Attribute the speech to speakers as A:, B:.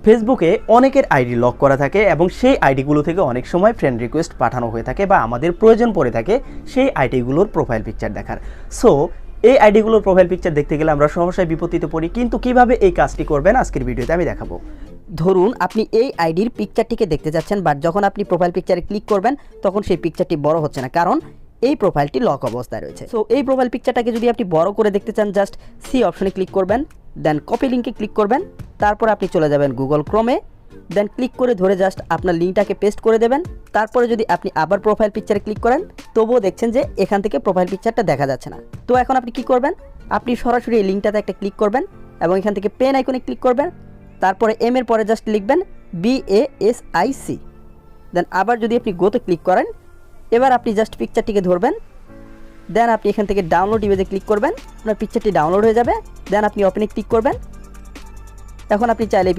A: ফেসবুকে অনেকের ID lock করা থাকে এবং সেই আইডিগুলো থেকে অনেক সময় ফ্রেন্ড রিকোয়েস্ট পাঠানো হয়ে থাকে বা আমাদের প্রয়োজন পড়ে থাকে সেই আইডিগুলোর প্রোফাইল পিকচার দেখার। সো এই আইডিগুলোর প্রোফাইল পিকচার দেখতে গেলে আমরা সমস্যায় বিপত্তিতে পড়ি, কিন্তু কিভাবে এই কাজটি করবেন আজকের ভিডিওতে আমি দেখাবো।
B: ধরুন আপনি এই আইডির পিকচারটিকে দেখতে যাচ্ছেন, বাট যখন আপনি প্রোফাইল পিকচারে ক্লিক করবেন তখন সেই পিকচারটি বড় হচ্ছে না, কারণ এই প্রোফাইলটি লক অবস্থায় রয়েছে। সো এই প্রোফাইল পিকচারটাকে যদি আপনি বড় করে দেখতে চান, জাস্ট সি অপশনে ক্লিক করবেন, দেন কপি লিঙ্কে ক্লিক করবেন, তারপর আপনি চলে যাবেন গুগল ক্রোমে, দেন ক্লিক করে ধরে জাস্ট আপনার লিঙ্কটাকে পেস্ট করে দেবেন। তারপরে যদি আপনি আবার প্রোফাইল পিকচারে ক্লিক করেন, তবুও দেখছেন যে এখান থেকে প্রোফাইল পিকচারটা দেখা যাচ্ছে না। তো এখন আপনি কি করবেন, আপনি সরাসরি এই লিঙ্কটাতে একটা ক্লিক করবেন এবং এখান থেকে পেন আইকনে ক্লিক করবেন, তারপরে এম এর পরে জাস্ট লিখবেন BASIC, দেন আবার যদি আপনি গোতে ক্লিক করেন, এবার আপনি জাস্ট পিকচারটিকে ধরবেন, দেন আপনি এখান থেকে ডাউনলোড ইমেজে ক্লিক করবেন, আপনার পিকচারটি ডাউনলোড হয়ে যাবে, দেন আপনি ওপেনে ক্লিক করবেন। এখন আপনি চাইলে